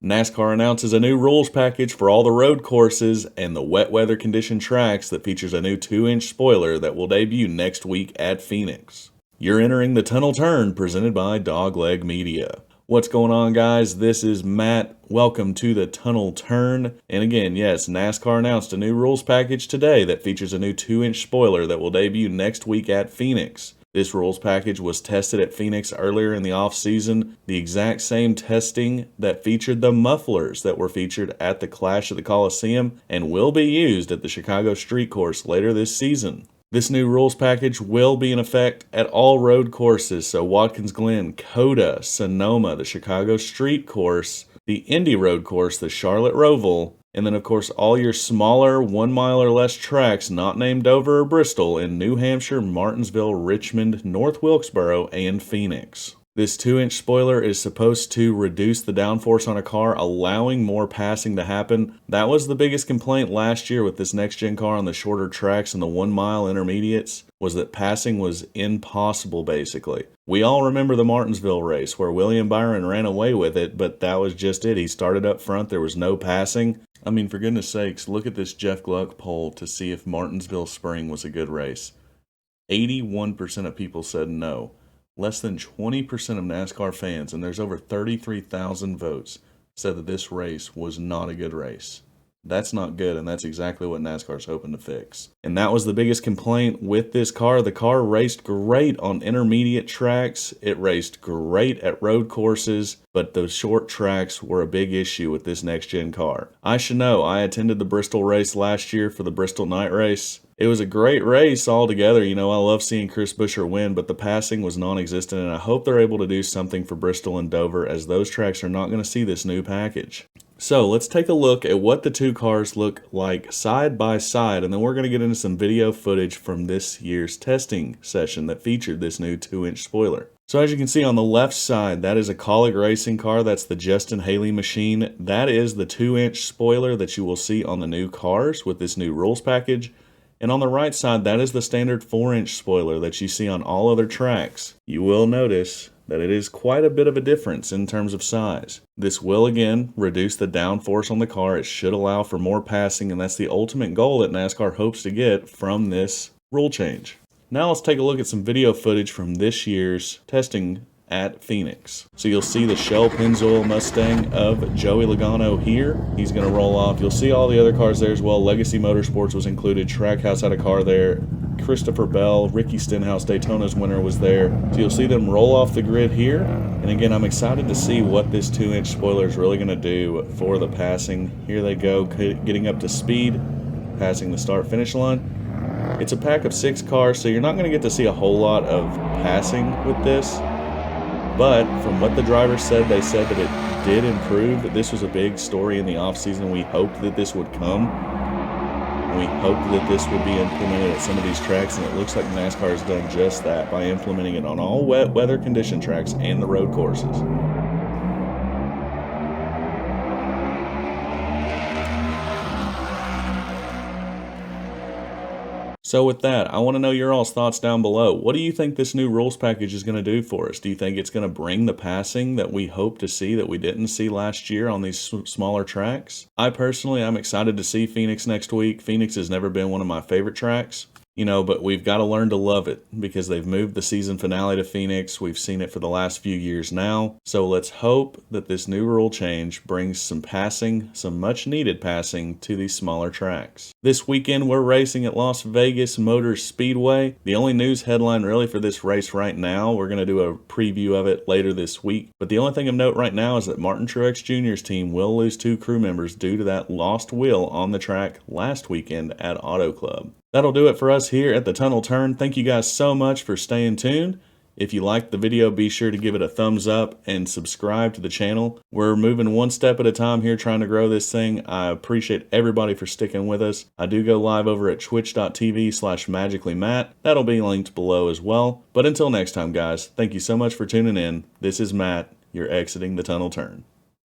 NASCAR announces a new rules package for all the road courses and the wet weather condition tracks that features a new 2-inch spoiler that will debut next week at Phoenix. You're entering the Tunnel Turn presented by Dogleg Media. What's going on, guys? This is Matt. Welcome to the Tunnel Turn. And again, yes, NASCAR announced a new rules package today that features a new 2-inch spoiler that will debut next week at Phoenix. This rules package was tested at Phoenix earlier in the offseason, the exact same testing that featured the mufflers that were featured at the Clash at the Coliseum and will be used at the Chicago Street Course later this season. This new rules package will be in effect at all road courses, so Watkins Glen, Coda, Sonoma, the Chicago Street Course, the Indy Road Course, the Charlotte Roval, and then of course all your smaller 1 mile or less tracks not named Dover or Bristol in New Hampshire, Martinsville, Richmond, North Wilkesboro, and Phoenix. This 2-inch spoiler is supposed to reduce the downforce on a car, allowing more passing to happen. That was the biggest complaint last year with this next-gen car on the shorter tracks and the 1 mile intermediates, was that passing was impossible basically. We all remember the Martinsville race where William Byron ran away with it, but that was just it. He started up front, there was no passing. I mean, for goodness sakes, look at this Jeff Gluck poll to see if Martinsville Spring was a good race. 81% of people said no. Less than 20% of NASCAR fans, and there's over 33,000 votes, said that this race was not a good race. That's not good, and that's exactly what NASCAR's hoping to fix. And that was the biggest complaint with this car. The car raced great on intermediate tracks. It raced great at road courses, but the short tracks were a big issue with this next-gen car. I should know, I attended the Bristol race last year for the Bristol night race. It was a great race altogether. You know, I love seeing Chris Buescher win, but the passing was non-existent, and I hope they're able to do something for Bristol and Dover, as those tracks are not going to see this new package. So let's take a look at what the two cars look like side by side, and then we're going to get into some video footage from this year's testing session that featured this new 2-inch spoiler. So as you can see on the left side, that is a Kaulig racing car. That's the Justin Haley machine. That is the 2-inch spoiler that you will see on the new cars with this new rules package. And on the right side, that is the standard 4-inch spoiler that you see on all other tracks. You will notice that it is quite a bit of a difference in terms of size. This will again reduce the downforce on the car. It should allow for more passing, and that's the ultimate goal that NASCAR hopes to get from this rule change. Now let's take a look at some video footage from this year's testing at Phoenix. So you'll see the Shell Pennzoil Mustang of Joey Logano here. He's going to roll off. You'll see all the other cars there as well. Legacy Motorsports was included. Trackhouse had a car there. Christopher Bell, Ricky Stenhouse, Daytona's winner, was there. So you'll see them roll off the grid here. And again, I'm excited to see what this 2-inch spoiler is really going to do for the passing. Here they go, getting up to speed, passing the start-finish line. It's a pack of 6 cars, so you're not going to get to see a whole lot of passing with this. But from what the drivers said, they said that it did improve, that this was a big story in the offseason. We hoped that this would come. And we hoped that this would be implemented at some of these tracks, and it looks like NASCAR has done just that by implementing it on all wet weather condition tracks and the road courses. So with that, I want to know your all's thoughts down below. What do you think this new rules package is going to do for us? Do you think it's going to bring the passing that we hope to see that we didn't see last year on these smaller tracks? I personally, I'm excited to see Phoenix next week. Phoenix has never been one of my favorite tracks. You know, but we've got to learn to love it because they've moved the season finale to Phoenix. We've seen it for the last few years now. So let's hope that this new rule change brings some passing, some much needed passing to these smaller tracks. This weekend we're racing at Las Vegas Motor Speedway. The only news headline really for this race right now, we're going to do a preview of it later this week. But the only thing of note right now is that Martin Truex Jr.'s team will lose 2 crew members due to that lost wheel on the track last weekend at Auto Club. That'll do it for us here at the Tunnel Turn. Thank you guys so much for staying tuned. If you liked the video, be sure to give it a thumbs up and subscribe to the channel. We're moving one step at a time here trying to grow this thing. I appreciate everybody for sticking with us. I do go live over at twitch.tv/MagicallyMatt. That'll be linked below as well. But until next time, guys, thank you so much for tuning in. This is Matt. You're exiting the Tunnel Turn.